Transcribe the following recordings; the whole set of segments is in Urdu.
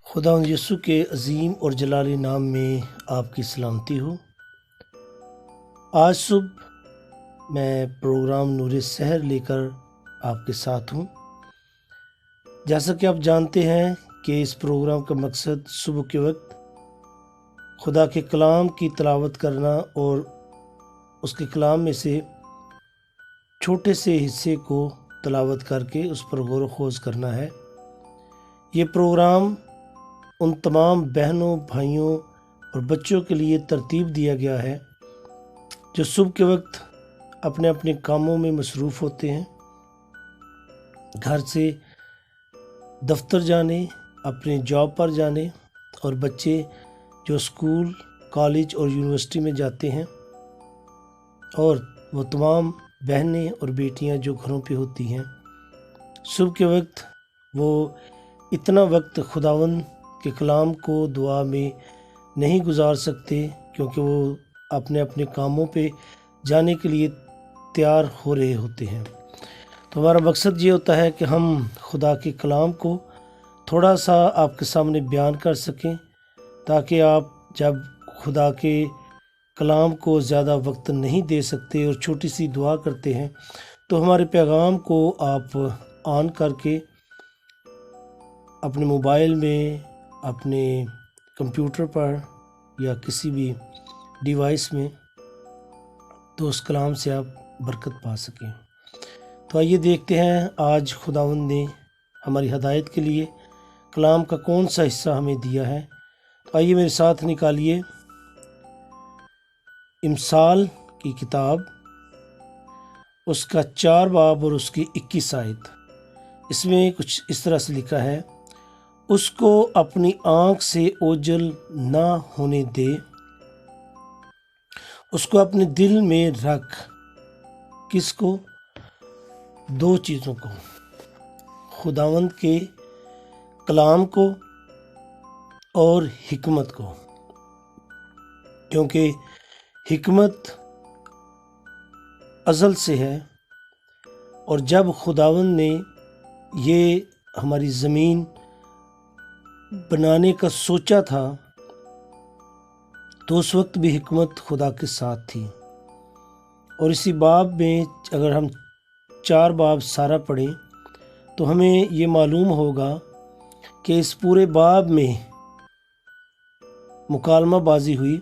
خداوند یسوع کے عظیم اور جلالی نام میں آپ کی سلامتی ہو۔ آج صبح میں پروگرام نور سحر لے کر آپ کے ساتھ ہوں۔ جیسا کہ آپ جانتے ہیں کہ اس پروگرام کا مقصد صبح کے وقت خدا کے کلام کی تلاوت کرنا اور اس کے کلام میں سے چھوٹے سے حصے کو تلاوت کر کے اس پر غور و خوض کرنا ہے۔ یہ پروگرام ان تمام بہنوں، بھائیوں اور بچوں کے لیے ترتیب دیا گیا ہے جو صبح کے وقت اپنے اپنے کاموں میں مصروف ہوتے ہیں، گھر سے دفتر جانے، اپنے جاب پر جانے، اور بچے جو اسکول، کالج اور یونیورسٹی میں جاتے ہیں، اور وہ تمام بہنیں اور بیٹیاں جو گھروں پہ ہوتی ہیں۔ صبح کے وقت وہ اتنا وقت خداوند کے کلام کو دعا میں نہیں گزار سکتے کیونکہ وہ اپنے اپنے کاموں پہ جانے کے لیے تیار ہو رہے ہوتے ہیں۔ تو ہمارا مقصد یہ ہوتا ہے کہ ہم خدا کے کلام کو تھوڑا سا آپ کے سامنے بیان کر سکیں، تاکہ آپ جب خدا کے کلام کو زیادہ وقت نہیں دے سکتے اور چھوٹی سی دعا کرتے ہیں تو ہمارے پیغام کو آپ آن کر کے اپنے موبائل میں، اپنے کمپیوٹر پر یا کسی بھی ڈیوائس میں تو اس کلام سے آپ برکت پا سکیں۔ تو آئیے دیکھتے ہیں آج خداوند نے ہماری ہدایت کے لیے کلام کا کون سا حصہ ہمیں دیا ہے۔ تو آئیے میرے ساتھ نکالیے امثال کی کتاب، اس کا 4 باب اور اس کی 21 آیت۔ اس میں کچھ اس طرح سے لکھا ہے: اس کو اپنی آنکھ سے اوجھل نہ ہونے دے، اس کو اپنے دل میں رکھ۔ کس کو؟ 2 چیزوں کو، خداوند کے کلام کو اور حکمت کو، کیونکہ حکمت ازل سے ہے، اور جب خداوند نے یہ ہماری زمین بنانے کا سوچا تھا تو اس وقت بھی حکمت خدا کے ساتھ تھی۔ اور اسی باب میں اگر ہم 4 باب سارا پڑھیں تو ہمیں یہ معلوم ہوگا کہ اس پورے باب میں مکالمہ بازی ہوئی،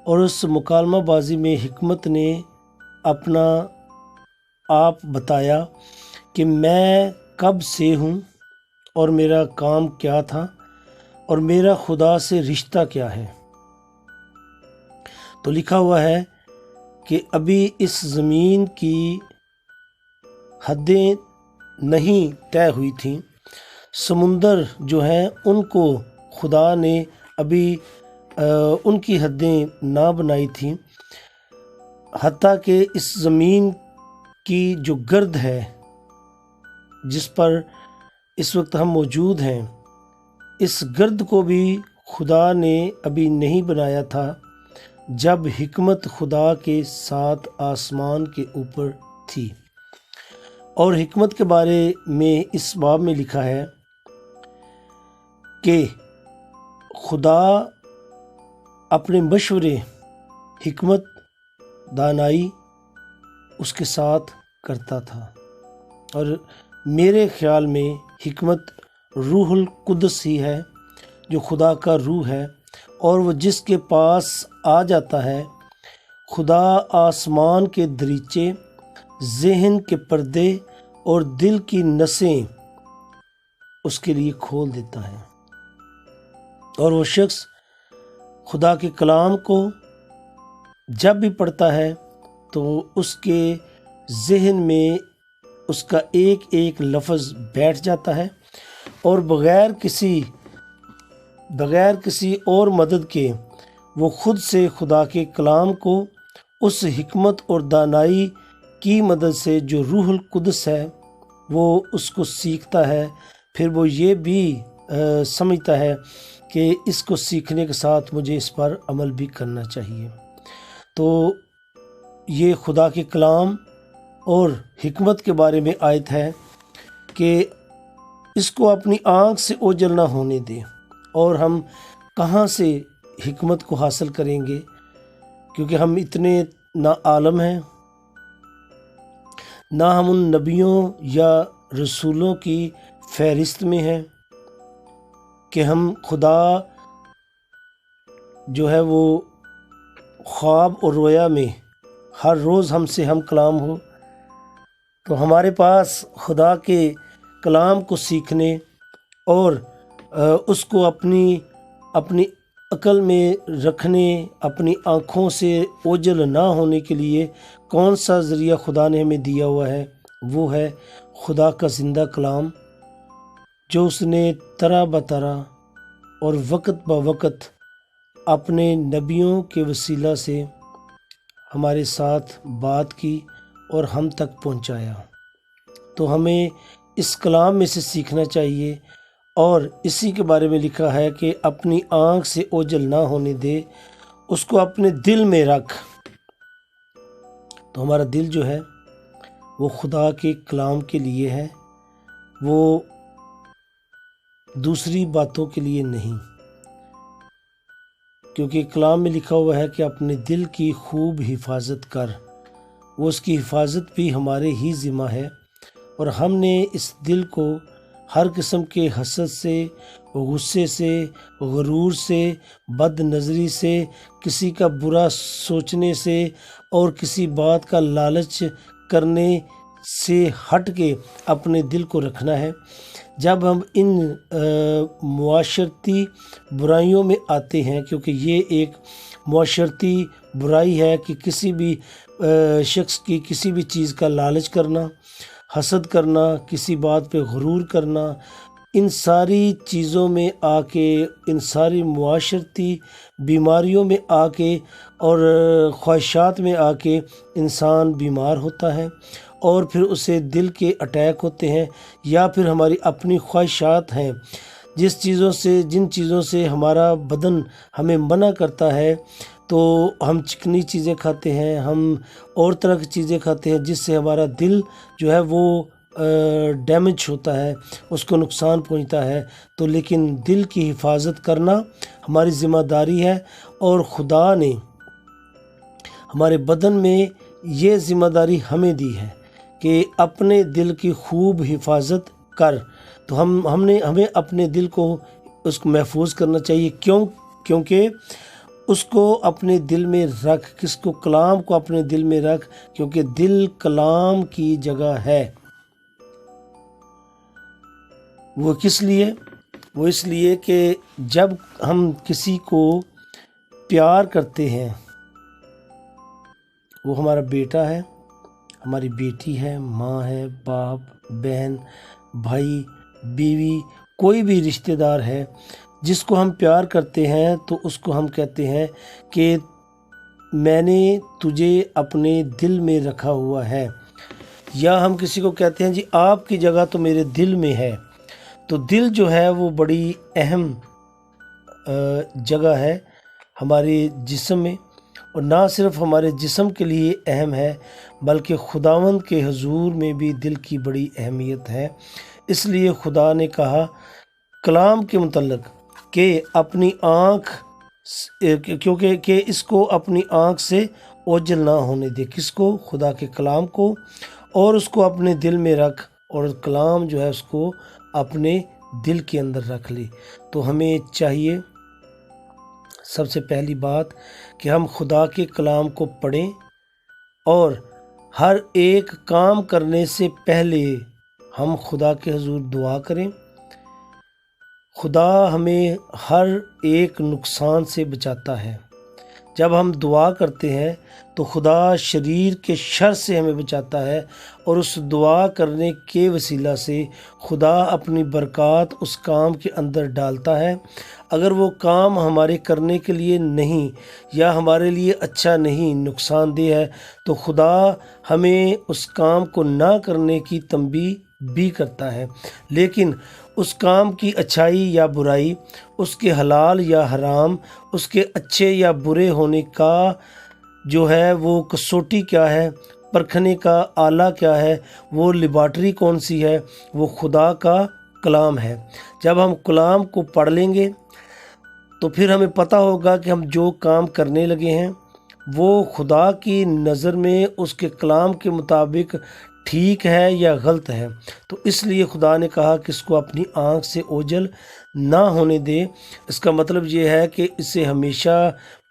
اور اس مکالمہ بازی میں حکمت نے اپنا آپ بتایا کہ میں کب سے ہوں اور میرا کام کیا تھا اور میرا خدا سے رشتہ کیا ہے۔ تو لکھا ہوا ہے کہ ابھی اس زمین کی حدیں نہیں طے ہوئی تھیں، سمندر جو ہیں ان کو خدا نے ابھی ان کی حدیں نہ بنائی تھیں، حتیٰ کہ اس زمین کی جو گرد ہے جس پر اس وقت ہم موجود ہیں، اس گرد کو بھی خدا نے ابھی نہیں بنایا تھا جب حکمت خدا کے ساتھ آسمان کے اوپر تھی۔ اور حکمت کے بارے میں اس باب میں لکھا ہے کہ خدا اپنے مشورے، حکمت، دانائی اس کے ساتھ کرتا تھا، اور میرے خیال میں حکمت روح القدس ہی ہے جو خدا کا روح ہے، اور وہ جس کے پاس آ جاتا ہے خدا آسمان کے دریچے، ذہن کے پردے اور دل کی نسیں اس کے لیے کھول دیتا ہے، اور وہ شخص خدا کے کلام کو جب بھی پڑھتا ہے تو اس کے ذہن میں اس کا ایک ایک لفظ بیٹھ جاتا ہے، اور بغیر کسی اور مدد کے وہ خود سے خدا کے کلام کو اس حکمت اور دانائی کی مدد سے جو روح القدس ہے وہ اس کو سیکھتا ہے۔ پھر وہ یہ بھی سمجھتا ہے کہ اس کو سیکھنے کے ساتھ مجھے اس پر عمل بھی کرنا چاہیے۔ تو یہ خدا کے کلام اور حکمت کے بارے میں آیت ہے کہ اس کو اپنی آنکھ سے اوجھل نہ ہونے دے، اور ہم کہاں سے حکمت کو حاصل کریں گے، کیونکہ ہم اتنے نا عالم ہیں، نہ ہم ان نبیوں یا رسولوں کی فہرست میں ہیں کہ ہم خدا جو ہے وہ خواب اور رویا میں ہر روز ہم سے ہم کلام ہو۔ تو ہمارے پاس خدا کے کلام کو سیکھنے اور اس کو اپنی عقل میں رکھنے، اپنی آنکھوں سے اوجھل نہ ہونے کے لیے کون سا ذریعہ خدا نے ہمیں دیا ہوا ہے؟ وہ ہے خدا کا زندہ کلام، جو اس نے طرح بطرح اور وقت با وقت اپنے نبیوں کے وسیلہ سے ہمارے ساتھ بات کی اور ہم تک پہنچایا۔ تو ہمیں اس کلام میں سے سیکھنا چاہیے، اور اسی کے بارے میں لکھا ہے کہ اپنی آنکھ سے اوجھل نہ ہونے دے، اس کو اپنے دل میں رکھ۔ تو ہمارا دل جو ہے وہ خدا کے کلام کے لیے ہے، وہ دوسری باتوں کے لیے نہیں، کیونکہ کلام میں لکھا ہوا ہے کہ اپنے دل کی خوب حفاظت کر۔ وہ اس کی حفاظت بھی ہمارے ہی ذمہ ہے، اور ہم نے اس دل کو ہر قسم کے حسد سے، غصے سے، غرور سے، بد نظری سے، کسی کا برا سوچنے سے اور کسی بات کا لالچ کرنے سے ہٹ کے اپنے دل کو رکھنا ہے۔ جب ہم ان معاشرتی برائیوں میں آتے ہیں، کیونکہ یہ ایک معاشرتی برائی ہے کہ کسی بھی شخص کی کسی بھی چیز کا لالچ کرنا، حسد کرنا، کسی بات پہ غرور کرنا، ان ساری چیزوں میں آ کے، ان ساری معاشرتی بیماریوں میں آ کے اور خواہشات میں آ کے انسان بیمار ہوتا ہے، اور پھر اسے دل کے اٹیک ہوتے ہیں، یا پھر ہماری اپنی خواہشات ہیں، جن چیزوں سے ہمارا بدن ہمیں منع کرتا ہے، تو ہم چکنی چیزیں کھاتے ہیں، ہم اور طرح کی چیزیں کھاتے ہیں، جس سے ہمارا دل جو ہے وہ ڈیمیج ہوتا ہے، اس کو نقصان پہنچتا ہے۔ تو لیکن دل کی حفاظت کرنا ہماری ذمہ داری ہے، اور خدا نے ہمارے بدن میں یہ ذمہ داری ہمیں دی ہے کہ اپنے دل کی خوب حفاظت کر۔ تو ہمیں اپنے دل کو اس کو محفوظ کرنا چاہیے، کیونکہ اس کو اپنے دل میں رکھ، کس کو؟ کلام کو اپنے دل میں رکھ، کیونکہ دل کلام کی جگہ ہے۔ وہ کس لیے؟ وہ اس لیے کہ جب ہم کسی کو پیار کرتے ہیں، وہ ہمارا بیٹا ہے، ہماری بیٹی ہے، ماں ہے، باپ، بہن، بھائی، بیوی، کوئی بھی رشتہ دار ہے، جس کو ہم پیار کرتے ہیں تو اس کو ہم کہتے ہیں کہ میں نے تجھے اپنے دل میں رکھا ہوا ہے، یا ہم کسی کو کہتے ہیں جی آپ کی جگہ تو میرے دل میں ہے۔ تو دل جو ہے وہ بڑی اہم جگہ ہے ہمارے جسم میں، اور نہ صرف ہمارے جسم کے لیے اہم ہے، بلکہ خداوند کے حضور میں بھی دل کی بڑی اہمیت ہے۔ اس لیے خدا نے کہا کلام کے متعلق کہ اپنی آنکھ، کہ اس کو اپنی آنکھ سے اوجھل نہ ہونے دے، کس کو؟ خدا کے کلام کو، اور اس کو اپنے دل میں رکھ، اور کلام جو ہے اس کو اپنے دل کے اندر رکھ لے۔ تو ہمیں چاہیے سب سے پہلی بات کہ ہم خدا کے کلام کو پڑھیں، اور ہر ایک کام کرنے سے پہلے ہم خدا کے حضور دعا کریں۔ خدا ہمیں ہر ایک نقصان سے بچاتا ہے۔ جب ہم دعا کرتے ہیں تو خدا شریر کے شر سے ہمیں بچاتا ہے، اور اس دعا کرنے کے وسیلہ سے خدا اپنی برکات اس کام کے اندر ڈالتا ہے۔ اگر وہ کام ہمارے کرنے کے لیے نہیں، یا ہمارے لیے اچھا نہیں، نقصان دہ ہے، تو خدا ہمیں اس کام کو نہ کرنے کی تنبیہ بھی کرتا ہے، لیکن اس کام کی اچھائی یا برائی، اس کے حلال یا حرام، اس کے اچھے یا برے ہونے کا جو ہے وہ کسوٹی کیا ہے، پرکھنے کا آلہ کیا ہے، وہ لیبارٹری کون سی ہے؟ وہ خدا کا کلام ہے۔ جب ہم کلام کو پڑھ لیں گے، تو پھر ہمیں پتہ ہوگا کہ ہم جو کام کرنے لگے ہیں وہ خدا کی نظر میں اس کے کلام کے مطابق ٹھیک ہے یا غلط ہے۔ تو اس لیے خدا نے کہا کہ اس کو اپنی آنکھ سے اوجھل نہ ہونے دے۔ اس کا مطلب یہ ہے کہ اسے ہمیشہ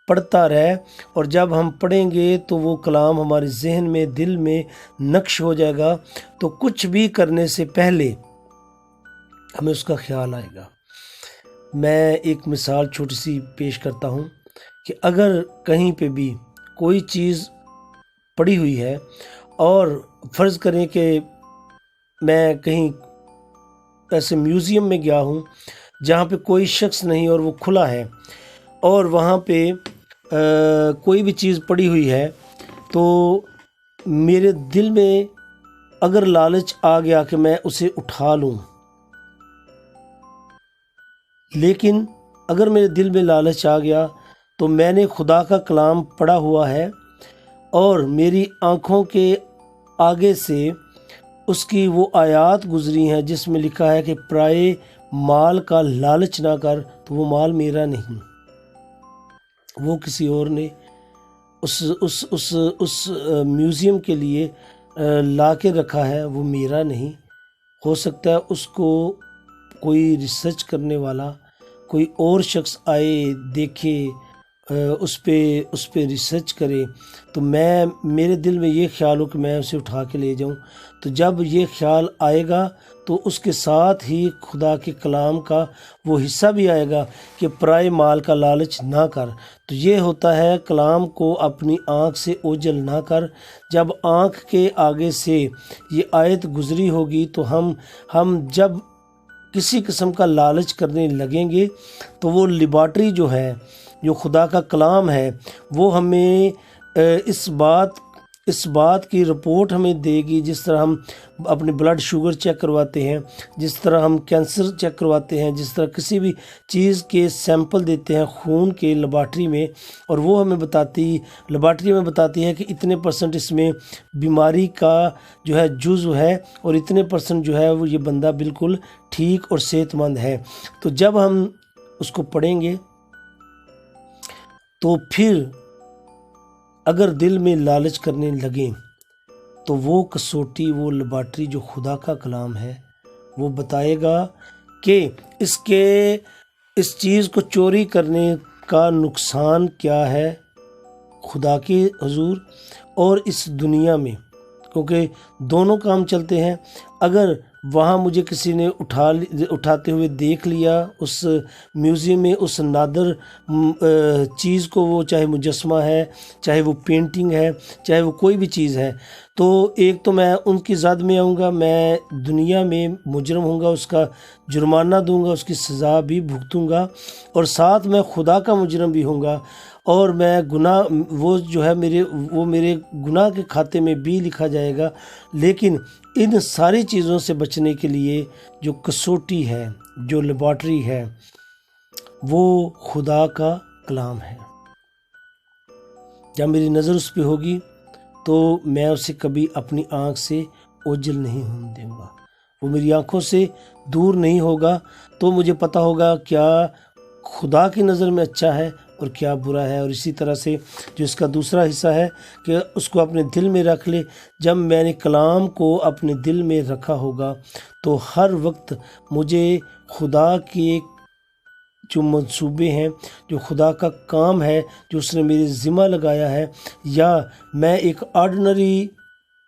پڑھتا رہے، اور جب ہم پڑھیں گے تو وہ کلام ہمارے ذہن میں، دل میں نقش ہو جائے گا، تو کچھ بھی کرنے سے پہلے ہمیں اس کا خیال آئے گا۔ میں ایک مثال چھوٹی سی پیش کرتا ہوں کہ اگر کہیں پہ بھی کوئی چیز پڑی ہوئی ہے، اور فرض کریں کہ میں کہیں ایسے میوزیم میں گیا ہوں جہاں پہ کوئی شخص نہیں اور وہ کھلا ہے، اور وہاں پہ کوئی بھی چیز پڑی ہوئی ہے، تو میرے دل میں اگر لالچ آ گیا کہ میں اسے اٹھا لوں، لیکن اگر میرے دل میں لالچ آ گیا تو میں نے خدا کا کلام پڑھا ہوا ہے، اور میری آنکھوں کے آگے سے اس کی وہ آیات گزری ہیں جس میں لکھا ہے کہ پرائے مال کا لالچ نہ کر، تو وہ مال میرا نہیں، وہ کسی اور نے اس میوزیم کے لیے لا کے رکھا ہے، وہ میرا نہیں۔ ہو سکتا ہے اس کو کوئی ریسرچ کرنے والا کوئی اور شخص آئے، دیکھے، اس پہ ریسرچ کرے، تو میرے دل میں یہ خیال ہو کہ میں اسے اٹھا کے لے جاؤں، تو جب یہ خیال آئے گا تو اس کے ساتھ ہی خدا کے کلام کا وہ حصہ بھی آئے گا کہ پرائے مال کا لالچ نہ کر۔ تو یہ ہوتا ہے کلام کو اپنی آنکھ سے اوجھل نہ کر۔ جب آنکھ کے آگے سے یہ آیت گزری ہوگی تو ہم جب کسی قسم کا لالچ کرنے لگیں گے تو وہ لیبارٹری جو ہے، جو خدا کا کلام ہے، وہ ہمیں اس بات کی رپورٹ ہمیں دے گی، جس طرح ہم اپنے بلڈ شوگر چیک کرواتے ہیں، جس طرح ہم کینسر چیک کرواتے ہیں، جس طرح کسی بھی چیز کے سیمپل دیتے ہیں خون کے لیبارٹری میں، اور وہ ہمیں لیبارٹری میں بتاتی ہے کہ اتنے % اس میں بیماری کا جو ہے جزو ہے، اور اتنے % جو ہے وہ یہ بندہ بالکل ٹھیک اور صحت مند ہے۔ تو جب ہم اس کو پڑھیں گے تو پھر اگر دل میں لالچ کرنے لگیں تو وہ کسوٹی، وہ لیبارٹری جو خدا کا کلام ہے، وہ بتائے گا کہ اس چیز کو چوری کرنے کا نقصان کیا ہے خدا کے حضور اور اس دنیا میں، کیونکہ دونوں کام چلتے ہیں۔ اگر وہاں مجھے کسی نے اٹھاتے ہوئے دیکھ لیا اس میوزیم میں، اس نادر چیز کو، وہ چاہے مجسمہ ہے، چاہے وہ پینٹنگ ہے، چاہے وہ کوئی بھی چیز ہے، تو ایک تو میں ان کی زد میں آؤں گا، میں دنیا میں مجرم ہوں گا، اس کا جرمانہ دوں گا، اس کی سزا بھی بھگتوں گا، اور ساتھ میں خدا کا مجرم بھی ہوں گا، اور میں گناہ وہ جو ہے میرے گناہ کے کھاتے میں بھی لکھا جائے گا۔ لیکن ان ساری چیزوں سے بچنے کے لیے جو کسوٹی ہے، جو لیبارٹری ہے، وہ خدا کا کلام ہے۔ جب میری نظر اس پہ ہوگی تو میں اسے کبھی اپنی آنکھ سے اوجھل نہیں ہونے دوں گا، وہ میری آنکھوں سے دور نہیں ہوگا، تو مجھے پتہ ہوگا کیا خدا کی نظر میں اچھا ہے اور کیا برا ہے۔ اور اسی طرح سے جو اس کا دوسرا حصہ ہے کہ اس کو اپنے دل میں رکھ لے۔ جب میں نے کلام کو اپنے دل میں رکھا ہوگا تو ہر وقت مجھے خدا کے جو منصوبے ہیں، جو خدا کا کام ہے، جو اس نے میرے ذمہ لگایا ہے، یا میں ایک آرڈنری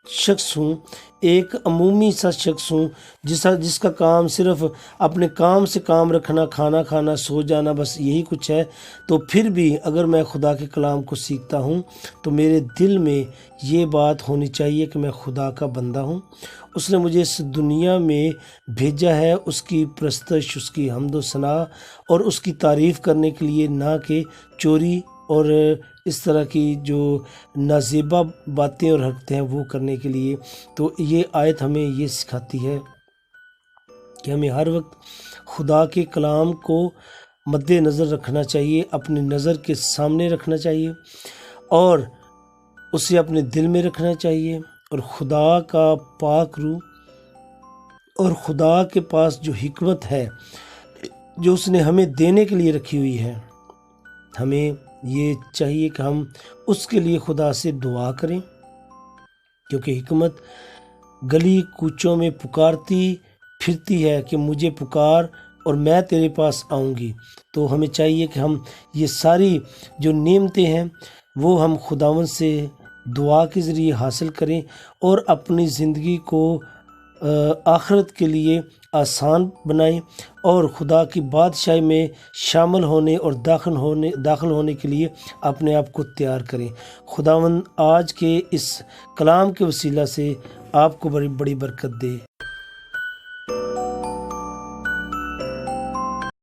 شخص ہوں، ایک عمومی سا شخص ہوں جس کا کام صرف اپنے کام سے کام رکھنا، کھانا کھانا، سو جانا، بس یہی کچھ ہے، تو پھر بھی اگر میں خدا کے کلام کو سیکھتا ہوں تو میرے دل میں یہ بات ہونی چاہیے کہ میں خدا کا بندہ ہوں، اس نے مجھے اس دنیا میں بھیجا ہے اس کی پرستش، اس کی حمد و ثنا اور اس کی تعریف کرنے کے لیے، نہ کہ چوری اور اس طرح کی جو نازیبا باتیں اور حرکتیں ہیں وہ کرنے کے لیے۔ تو یہ آیت ہمیں یہ سکھاتی ہے کہ ہمیں ہر وقت خدا کے کلام کو مد نظر رکھنا چاہیے، اپنی نظر کے سامنے رکھنا چاہیے، اور اسے اپنے دل میں رکھنا چاہیے، اور خدا کا پاک روح اور خدا کے پاس جو حکمت ہے جو اس نے ہمیں دینے کے لیے رکھی ہوئی ہے، ہمیں یہ چاہیے کہ ہم اس کے لیے خدا سے دعا کریں، کیونکہ حکمت گلی کوچوں میں پکارتی پھرتی ہے کہ مجھے پکار اور میں تیرے پاس آؤں گی۔ تو ہمیں چاہیے کہ ہم یہ ساری جو نعمتیں ہیں وہ ہم خداوند سے دعا کے ذریعے حاصل کریں اور اپنی زندگی کو آخرت کے لیے آسان بنائیں اور خدا کی بادشاہی میں شامل ہونے اور داخل ہونے کے لیے اپنے آپ کو تیار کریں۔ خداوند آج کے اس کلام کے وسیلہ سے آپ کو بڑی بڑی برکت دے۔